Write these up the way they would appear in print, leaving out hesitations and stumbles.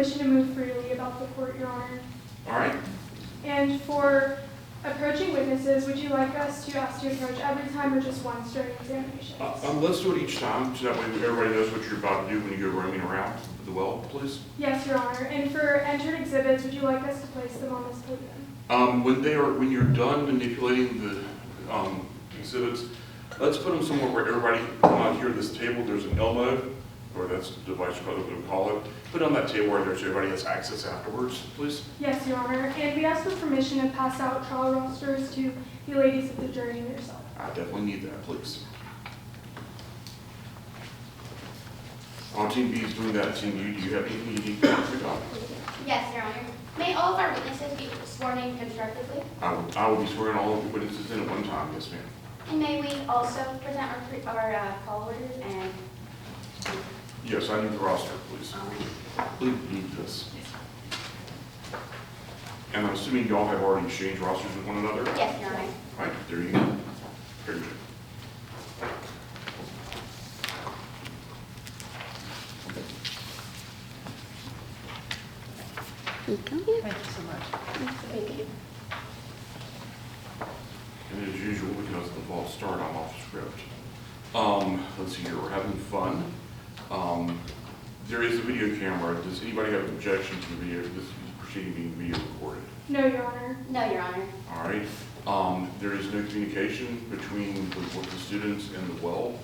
permission to move freely about the court, Your Honor. All right. And for approaching witnesses, would you like us to ask to approach every time or just once during examinations? Let's do it each time, so that way everybody knows what you're about to do when you go roaming around the well, please. Yes, Your Honor. And for entered exhibits, would you like us to place them on this podium? When you're done manipulating the exhibits, let's put them somewhere where everybody can not hear this table. There's an Elmo, or that's the device we call it. Put it on that table right there so everybody has access afterwards, please. Yes, Your Honor. And we ask for permission to pass out trial rosters to the ladies of the jury and yourself. I definitely need that, please. On Team B is doing that. Team U, do you have anything you need to pick up? Yes, Your Honor. May all of our witnesses be sworn in constructively? I will be swearing all of the witnesses in at one time, yes, ma'am. And may we also present our call orders and... Yes, I need the roster, please. Please need this. And I'm assuming y'all have already exchanged rosters with one another? Yes, Your Honor. All right, there you go. Very good. Thank you so much. Thank you. And as usual, because of the false start, I'm off script. Let's see here, we're having fun. There is a video camera. Does anybody have an objection to the video? This is proceeding being video recorded. No, Your Honor. No, Your Honor. All right. There is no communication between the students and the well,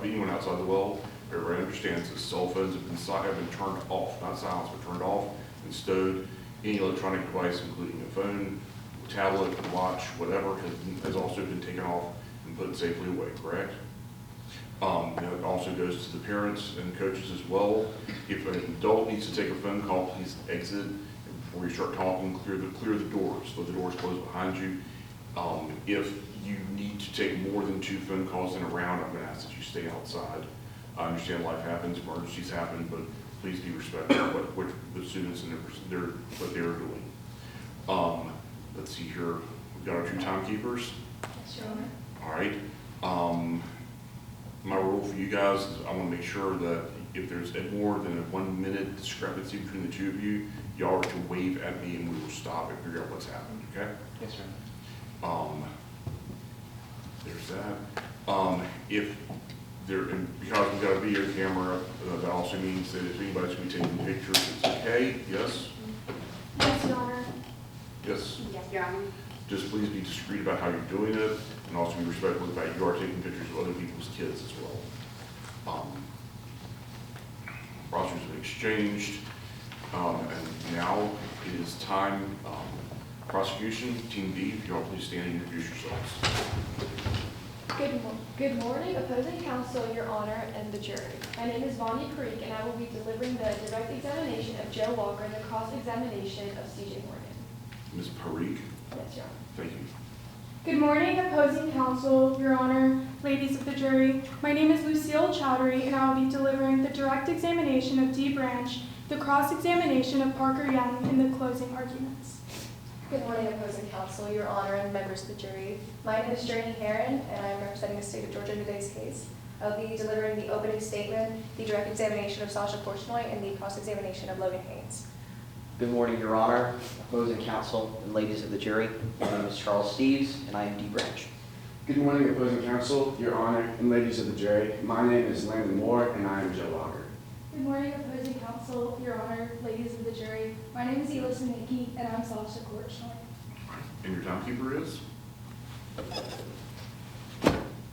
anyone outside the well. Everybody understands that cell phones have been turned off, not silenced, but turned off and stowed. Any electronic device, including a phone, tablet, watch, whatever, has also been taken off and put safely away, correct? That also goes to the parents and coaches as well. If an adult needs to take a phone call, please exit. And before you start talking, clear the doors. Let the doors close behind you. If you need to take more than 2 phone calls in a round, I'm going to ask that you stay outside. I understand life happens, emergencies happen, but please be respectful of what the students and what they're doing. Let's see here. We've got our 2 timekeepers. Yes, Your Honor. All right. My rule for you guys is I want to make sure that if there's more than a 1 minute discrepancy between the 2 of you, y'all are to wave at me and we will stop and figure out what's happened, okay? Yes, sir. There's that. Because we've got a video camera, that also means that if anybody's going to be taking pictures, it's okay, yes? Yes, Your Honor. Yes? Yes, Your Honor. Just please be discreet about how you're doing it, and also be respectful of the fact you are taking pictures of other people's kids as well. Rosters have been exchanged, and now it is time. Prosecution, Team B, if you all please stand and introduce yourselves. Good morning, opposing counsel, Your Honor, and the jury. My name is Vonnie Parikh, and I will be delivering the direct examination of Joe Walker and the cross-examination of C.J. Morgan. Ms. Parikh, Yes, Your Honor. thank you. Good morning, opposing counsel, Your Honor, ladies of the jury. My name is Lucille Chowdhury, and I will be delivering the direct examination of D. Branch, the cross-examination of Parker Young, and the closing arguments. Good morning, opposing counsel, Your Honor, and members of the jury. My name is Janie Herron, and I am representing the state of Georgia in today's case. I will be delivering the opening statement, the direct examination of Sasha Portnoy, and the cross-examination of Logan Haynes. Good morning, Your Honor, opposing counsel, and ladies of the jury. My name is Charles Steves, and I am D. Branch. Good morning, opposing counsel, Your Honor, and ladies of the jury. My name is Landon Moore, and I am Joe Walker. Good morning, opposing counsel, Your Honor, ladies of the jury. My name is Ela Siniki, and I'm Sasha Portnoy. And your timekeeper is?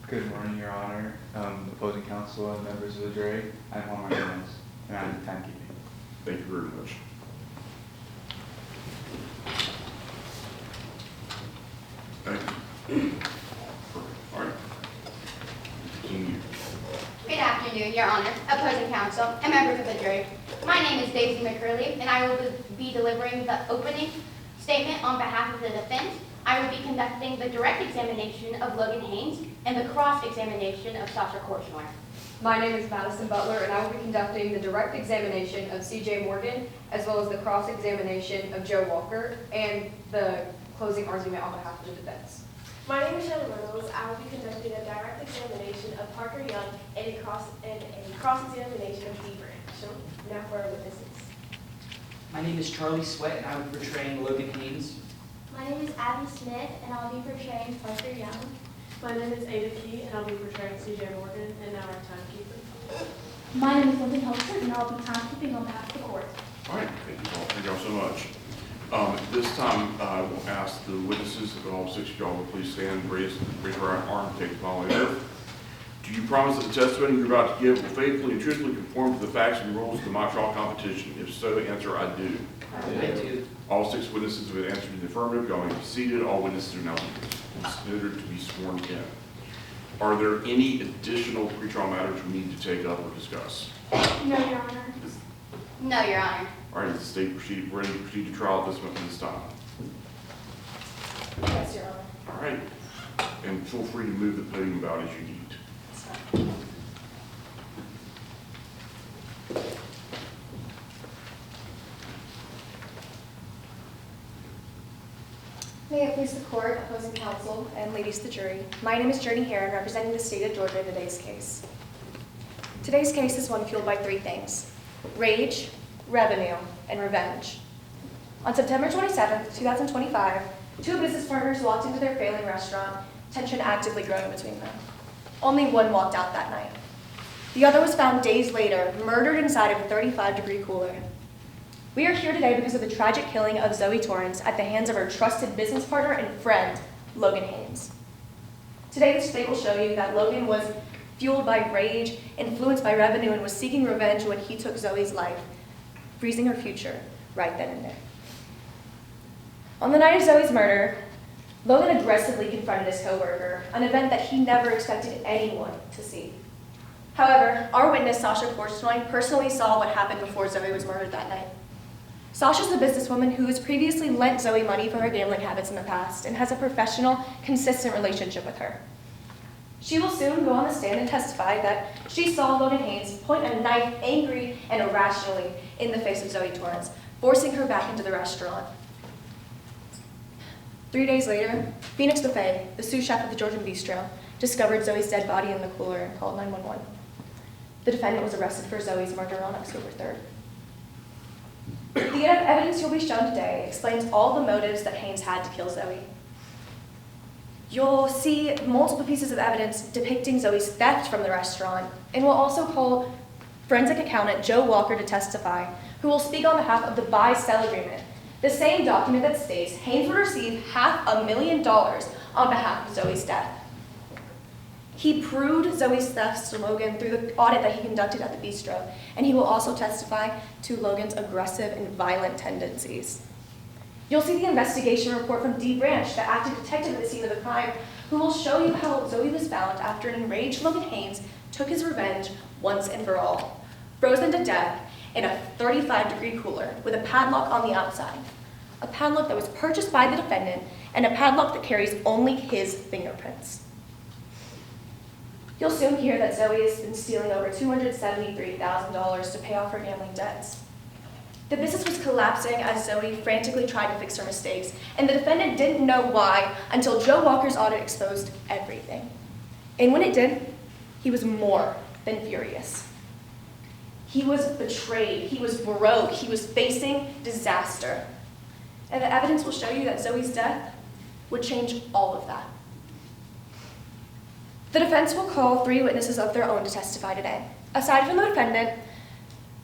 Good morning, Your Honor, opposing counsel and members of the jury. I'm Juan Martinez, and I'm the timekeeping. Thank you very much. Thank you. All right. Continue. Good afternoon, Your Honor, opposing counsel, and members of the jury. My name is Daisy McCurley, and I will be delivering the opening statement on behalf of the defense. I will be conducting the direct examination of Logan Haynes and the cross-examination of Sasha Portnoy. My name is Madison Butler, and I will be conducting the direct examination of C.J. Morgan, as well as the cross-examination of Joe Walker, and the closing argument on behalf of the defense. My name is Shelly Reynolds. I will be conducting a direct examination of Parker Young and a cross-examination of D. Branch. Now for our witnesses. My name is Charlie Sweat, and I will be portraying Logan Haynes. My name is Abby Smith, and I'll be portraying Parker Young. My name is Ada Key, and I'll be portraying CJ Morgan, and now our timekeeper. My name is Lindsay Helford, and I'll be timekeeping on behalf of the court. All right, thank you all so much. At this time, I will ask the witnesses, if all 6 of y'all will please stand, raise your right arm, and take the following oath. Do you promise that the testimony you're about to give will faithfully and truthfully conform to the facts and rules of the mock trial competition? If so, answer I do. I do. All 6 witnesses have answered in the affirmative. Y'all may be seated. All witnesses are now considered to be sworn in. Are there any additional pretrial matters we need to take up or discuss? No, Your Honor. No, Your Honor. All right, is the state ready to proceed to trial at this time? Yes, Your Honor. All right, and feel free to move the podium about as you need. May it please the court, opposing counsel, and ladies of the jury, my name is Journey Heron, representing the state of Georgia in today's case. Today's case is one fueled by 3 things: rage, revenue, and revenge. On September 27th, 2025, 2 business partners walked into their failing restaurant, tension actively growing between them. Only one walked out that night. The other was found days later, murdered inside of a 35-degree cooler. We are here today because of the tragic killing of Zoe Torrance at the hands of her trusted business partner and friend, Logan Haynes. Today, the state will show you that Logan was fueled by rage, influenced by revenue, and was seeking revenge when he took Zoe's life, freezing her future right then and there. On the night of Zoe's murder, Logan aggressively confronted his coworker, an event that he never expected anyone to see. However, our witness, Sasha Portnoy, personally saw what happened before Zoe was murdered that night. Sasha's a businesswoman who has previously lent Zoe money for her gambling habits in the past and has a professional, consistent relationship with her. She will soon go on the stand and testify that she saw Logan Haynes point a knife angry and irrationally in the face of Zoe Torrance, forcing her back into the restaurant. 3 days later, Phoenix Buffet, the sous chef of the Georgian Bistro, discovered Zoe's dead body in the cooler and called 911. The defendant was arrested for Zoe's murder on October 3rd. The evidence you'll be shown today explains all the motives that Haynes had to kill Zoe. You'll see multiple pieces of evidence depicting Zoe's theft from the restaurant, and we'll also call forensic accountant Joe Walker to testify, who will speak on behalf of the buy-sell agreement, the same document that states Haynes would receive $500,000 on behalf of Zoe's death. He proved Zoe's thefts to Logan through the audit that he conducted at the bistro, and he will also testify to Logan's aggressive and violent tendencies. You'll see the investigation report from D. Branch, the active detective at the scene of the crime, who will show you how Zoe was found after an enraged Logan Haynes took his revenge once and for all, frozen to death in a 35-degree cooler with a padlock on the outside, a padlock that was purchased by the defendant and a padlock that carries only his fingerprints. You'll soon hear that Zoe has been stealing over $273,000 to pay off her gambling debts. The business was collapsing as Zoe frantically tried to fix her mistakes, and the defendant didn't know why until Joe Walker's audit exposed everything. And when it did, he was more than furious. He was betrayed, he was broke, he was facing disaster. And the evidence will show you that Zoe's death would change all of that. The defense will call 3 witnesses of their own to testify today. Aside from the defendant,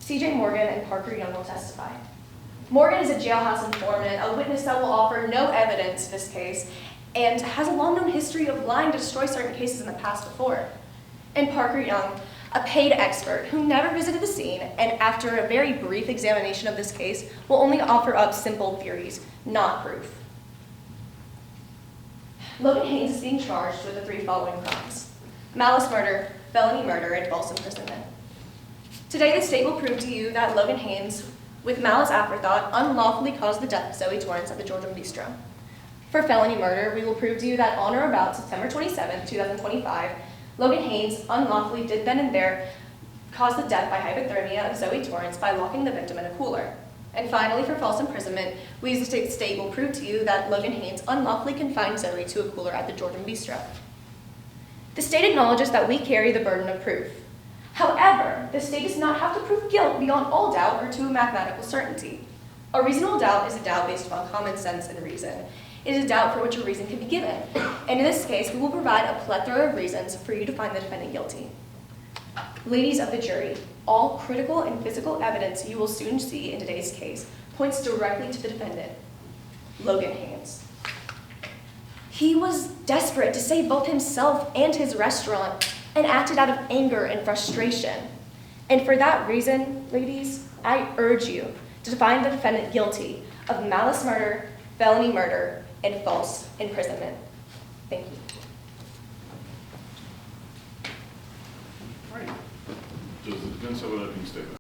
CJ Morgan and Parker Young will testify. Morgan is a jailhouse informant, a witness that will offer no evidence in this case, and has a long-known history of lying to destroy certain cases in the past before. And Parker Young, a paid expert who never visited the scene, and after a very brief examination of this case, will only offer up simple theories, not proof. Logan Haynes is being charged with the 3 following crimes: malice murder, felony murder, and false imprisonment. Today, the state will prove to you that Logan Haynes, with malice aforethought, unlawfully caused the death of Zoe Torrance at the Georgian Bistro. For felony murder, we will prove to you that on or about September 27, 2025, Logan Haynes unlawfully did then and there cause the death by hypothermia of Zoe Torrance by locking the victim in a cooler. And finally, for false imprisonment, we as the state will prove to you that Logan Haynes unlawfully confined Zoe to a cooler at the Georgian Bistro. The state acknowledges that we carry the burden of proof. However, the state does not have to prove guilt beyond all doubt or to a mathematical certainty. A reasonable doubt is a doubt based upon common sense and reason. It is a doubt for which a reason can be given. And in this case, we will provide a plethora of reasons for you to find the defendant guilty. Ladies of the jury, all critical and physical evidence you will soon see in today's case points directly to the defendant, Logan Haynes. He was desperate to save both himself and his restaurant and acted out of anger and frustration. And for that reason, ladies, I urge you to find the defendant guilty of malice murder, felony murder, and false imprisonment. Thank you. All right. Does the defense have an opening statement?